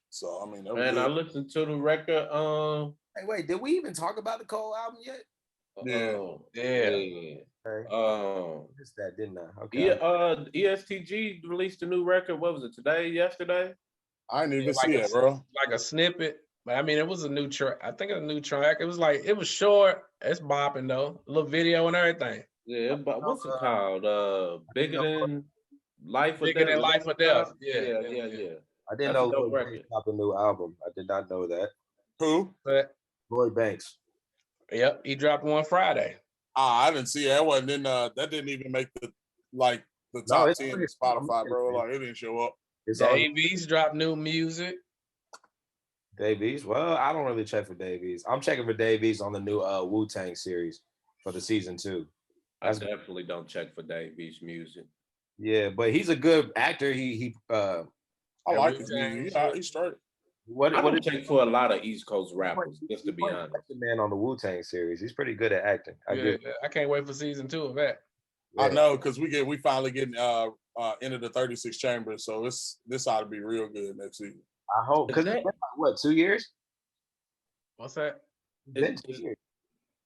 So I mean, I listened to the record. Hey, wait, did we even talk about the Cole album yet? Yeah. Missed that, didn't I? Okay. ESTG released a new record. What was it? Today? Yesterday? I didn't even see it, bro. Like a snippet, but I mean, it was a new track. I think it's a new track. It was short. It's bopping though. A little video and everything. Yeah, but what's it called? Bigger than Life or Death. Bigger than Life or Death. Yeah. I didn't know Lloyd Banks dropped a new album. I did not know that. Who? Lloyd Banks. Yep, he dropped one Friday. I didn't see it. That wasn't in. That didn't even make the top 10 in Spotify, bro. Like it didn't show up. Dave East dropped new music. Dave East? Well, I don't really check for Dave East. I'm checking for Dave East on the new Wu-Tang series for the season 2. I definitely don't check for Dave East music. Yeah, but he's a good actor. I like his music. He's straight. I don't check for a lot of East Coast rappers, just to be honest. The man on the Wu-Tang series. He's pretty good at acting. I can't wait for season 2 of that. Yeah. I know, because we finally getting into the 36 chambers, so this ought to be real good next season. I hope, because it's been what, 2 years? What's that? Is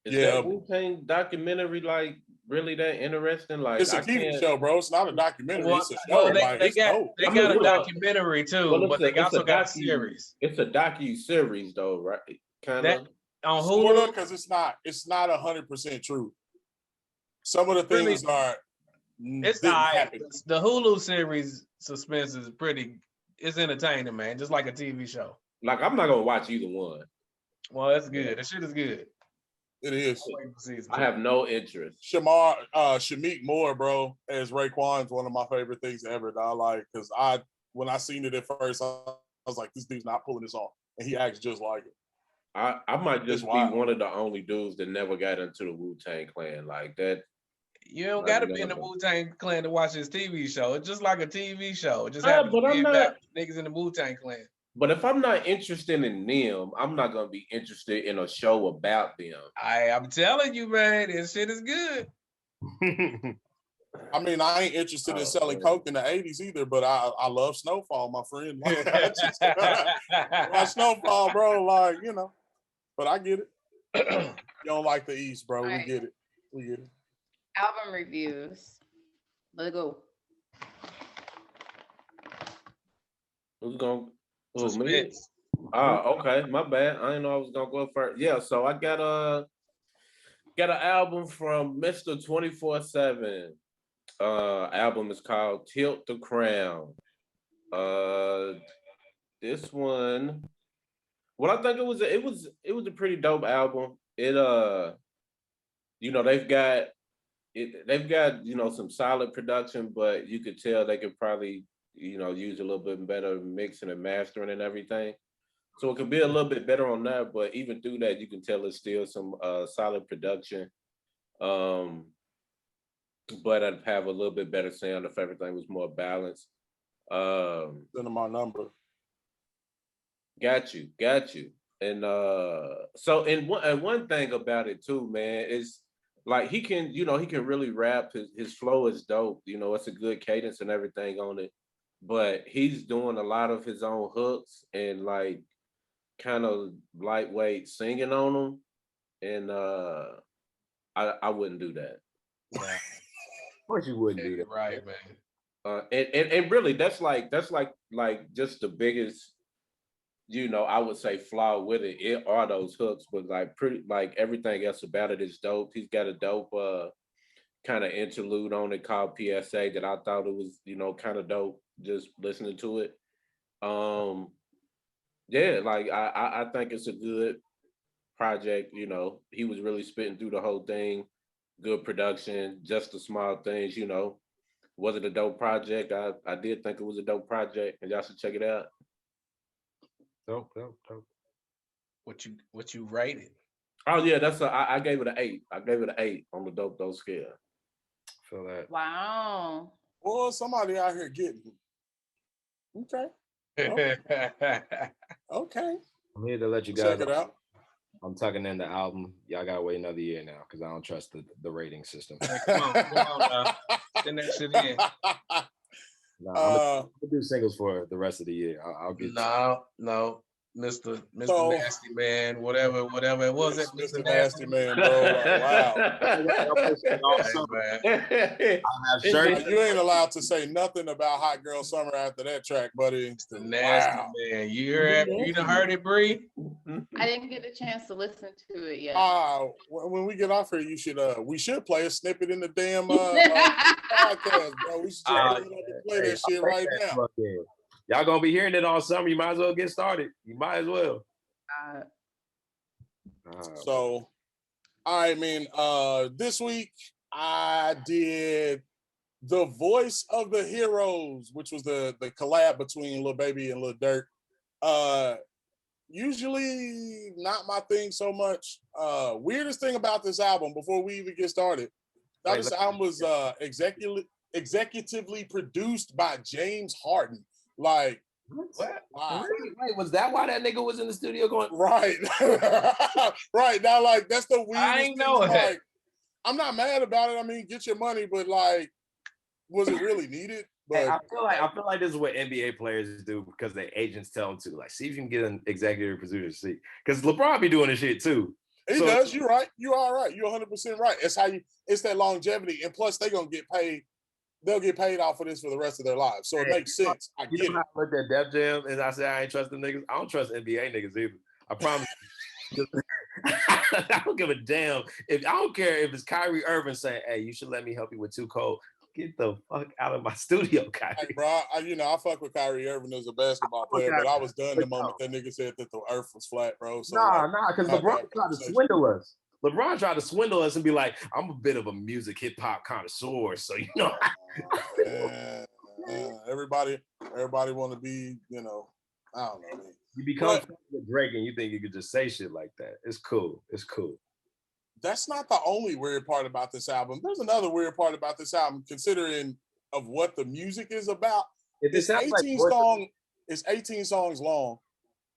that Wu-Tang documentary like really that interesting? Like it's a TV show, bro. It's not a documentary. It's a Well, show. they got a documentary too, but they also got a series. It's a docu-series though, right? Kind of. on Hulu, because it's not 100% true. Some of the things are. It's not. The Hulu series suspense is it's entertaining, man. Just like a TV show. Like, I'm not gonna watch either one. Well, that's good. The shit is good. It is. I have no interest. Shameik Moore, bro, as Raekwon's one of my favorite things ever that I like, because when I seen it at first, I was like, this dude's not pulling this off, and he acts just like it. I might just be one of the only dudes that never got into the Wu-Tang Clan like that. You don't got to be in the Wu-Tang Clan to watch this TV show. It's just like a TV show. It just happens to be about niggas in the Wu-Tang Clan. But if I'm not interested in them, I'm not gonna be interested in a show about them. I'm telling you, man, this shit is good. I mean, I ain't interested in selling coke in the 80s either, but I love Snowfall, my friend. My Snowfall, bro, like, you know. But I get it. You don't like the East, bro. We get it. We get it. Album reviews. Let's go. Who's going? Oh, me? Oh, okay. My bad. I didn't know I was gonna go first. Yeah, so I got an album from Mr. 24/7. Album is called Tilt the Crown. This one, well, I think it was a pretty dope album. It you know, they've got you know, some solid production, but you could tell they could probably, you know, use a little bit better mixing and mastering and everything. So it could be a little bit better on that, but even through that, you can tell it's still some solid production. But I'd have a little bit better sound if everything was more balanced. Send them my number. Got you. And so one thing about it too, man, is like he can really rap. His flow is dope. You know, it's a good cadence and everything on it. But he's doing a lot of his own hooks and like kind of lightweight singing on them. And I wouldn't do that. Of course you wouldn't do that. Right, man. And really that's like just the biggest, you know, I would say flaw with it are those hooks, but like pretty like everything else about it is dope. He's got a dope kind of interlude on it called PSA that I thought it was, you know, kind of dope just listening to it. Yeah, like I think it's a good project. You know, he was really spitting through the whole thing. Good production, just the small things, you know. Was it a dope project? I did think it was a dope project, and y'all should check it out. Dope. What you rated? Oh yeah, I gave it an 8. I gave it an 8 on the dope scale. Feel that. Wow. Well, somebody out here getting okay. Okay. I'm here to let you guys check it out. I'm tucking in the album. Y'all gotta wait another year now because I don't trust the rating system. Hey, come on now. Send that shit in. I'm gonna do singles for the rest of the year. I'll get no. Mr. Nasty Man, whatever it was. Mr. Nasty Man, bro. Wow. You ain't allowed to say nothing about Hot Girl Summer after that track, buddy. The Nasty Man. You done heard it, Bree? I didn't get a chance to listen to it yet. When we get off here, we should play a snippet in the damn podcast, bro. We should play that shit right now. Y'all gonna be hearing it all summer. You might as well get started. You might as well. So, I mean, this week I did The Voice of the Heroes, which was the collab between Lil Baby and Lil Durk. Usually not my thing so much. Weirdest thing about this album, before we even get started, this album was executively produced by James Harden. Like, what? Wow. Wait, was that why that nigga was in the studio going? Right. Right. Now, like, that's the weirdest I ain't know thing. that. Like, I'm not mad about it. I mean, get your money, but like, was it really needed? But hey, I feel like this is what NBA players do because their agents tell them to. Like, see if you can get an executive producer seat. Because LeBron be doing this shit too. He does. You're right. You are right. You're 100% right. It's that longevity. And plus, they're going to get paid. They'll get paid off for this for the rest of their lives. So it makes sense. I get it. I looked at Def Jam and I said, I ain't trust them niggas. I don't trust NBA niggas either. I promise. I don't give a damn. I don't care if it's Kyrie Irving saying, "Hey, you should let me help you with Too Cold." Get the fuck out of my studio, Kyrie. Hey, bro, I fuck with Kyrie Irving as a basketball player, but I was done the moment that nigga said that the earth was flat, bro. So because LeBron tried to swindle us. LeBron tried to swindle us and be like, I'm a bit of a music hip hop connoisseur, so you know. Everybody want to be, I don't know. Man. You become with Drake and you think you could just say shit like that. It's cool. That's not the only weird part about this album. There's another weird part about this album, considering of what the music is about. It's 18 songs long,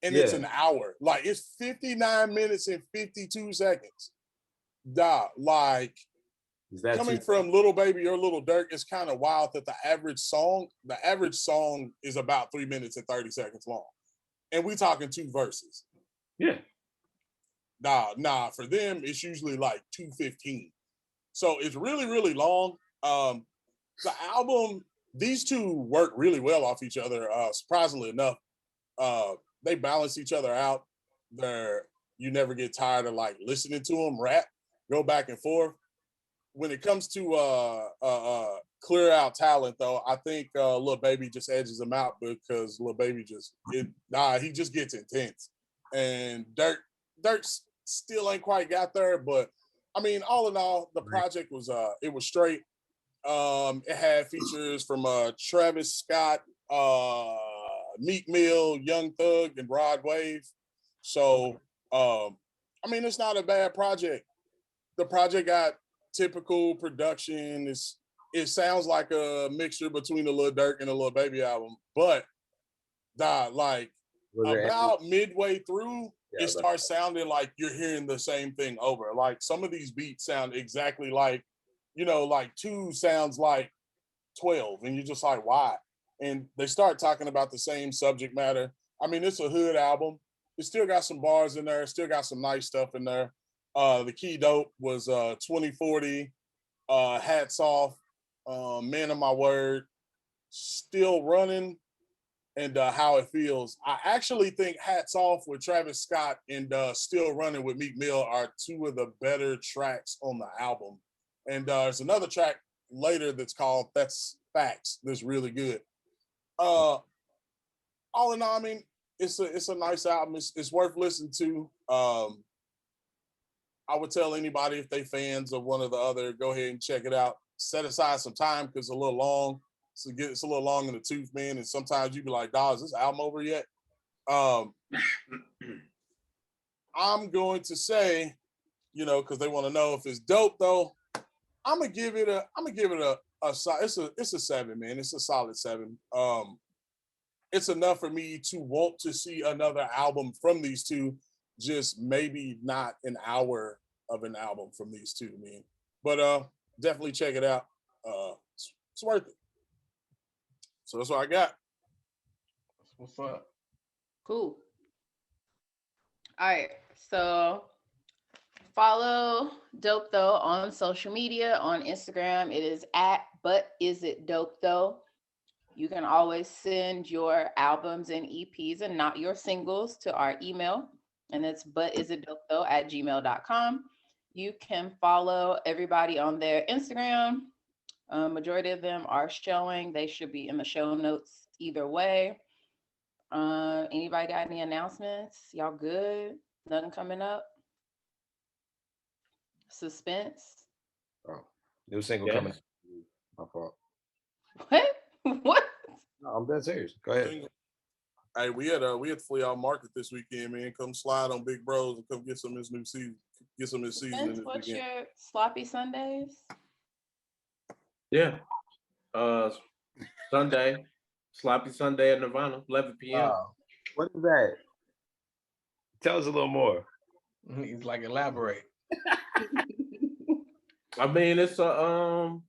and it's an hour. Like, it's 59 minutes and 52 seconds. Like, coming from Lil Baby or Lil Durk, it's kind of wild that the average song is about 3 minutes and 30 seconds long. And we talking 2 verses. Yeah. Nah, for them, it's usually like 2:15. So it's really, really long. The album, these two work really well off each other, surprisingly enough. They balance each other out. You never get tired of like listening to them rap, go back and forth. When it comes to clear out talent, though, I think Lil Baby just edges him out because Lil Baby he just gets intense. And Durk still ain't quite got there, but I mean, all in all, the project was straight. It had features from Travis Scott, Meek Mill, Young Thug, and Rod Wave. So I mean, it's not a bad project. The project got typical production. It sounds like a mixture between a Lil Durk and a Lil Baby album, but about midway through, it starts sounding like you're hearing the same thing over. Like, some of these beats sound exactly like, like 2 sounds like 12, and you're just like, why? And they start talking about the same subject matter. I mean, it's a hood album. It still got some bars in there, still got some nice stuff in there. The key dope was 2040, Hats Off, Man of My Word, Still Running, and How It Feels. I actually think Hats Off with Travis Scott and Still Running with Meek Mill are 2 of the better tracks on the album. And there's another track later that's called That's Facts that's really good. All in all, I mean, it's a nice album. It's worth listening to. I would tell anybody, if they fans of one or the other, go ahead and check it out. Set aside some time because it's a little long. It's a little long in the tooth, man. And sometimes you be like, dog, is this album over yet? I'm going to say, because they want to know if it's dope though. I'm gonna give it a it's a 7, man. It's a solid 7. It's enough for me to want to see another album from these two, just maybe not an hour of an album from these two, man. But definitely check it out. It's worth it. So that's what I got. What's up? Cool. All right. So follow Dope Though on social media. On Instagram, it is @ButIsItDopeThough. You can always send your albums and EPs and not your singles to our email, and it's butisitdopethough@gmail.com. You can follow everybody on their Instagram. Majority of them are showing. They should be in the show notes either way. Anybody got any announcements? Y'all good? Nothing coming up? Suspense? Oh, new single coming. My fault. What? What? No, I'm dead serious. Go ahead. Hey, we had Flea Out Market this weekend, man. Come slide on Big Bros and come get some of his new season. Get some of his season. This What's weekend. your sloppy Sundays? Yeah. Sunday. Sloppy Sunday at Nirvana, 11 p.m. What is that? Tell us a little more. He's like, elaborate. I mean, it's a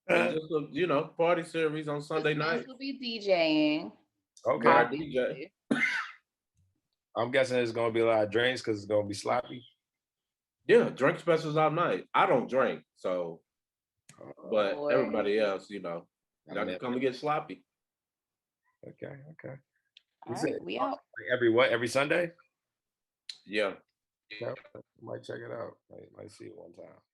just a party series on Sunday night. Will be DJing. Okay. DJ. I'm guessing it's gonna be a lot of drinks because it's gonna be sloppy. Yeah, drink specials all night. I don't drink, so but everybody else, y'all can come and get sloppy. Okay. All right, we out. Every Sunday? Yeah. Yeah, I might check it out. Might see it one time.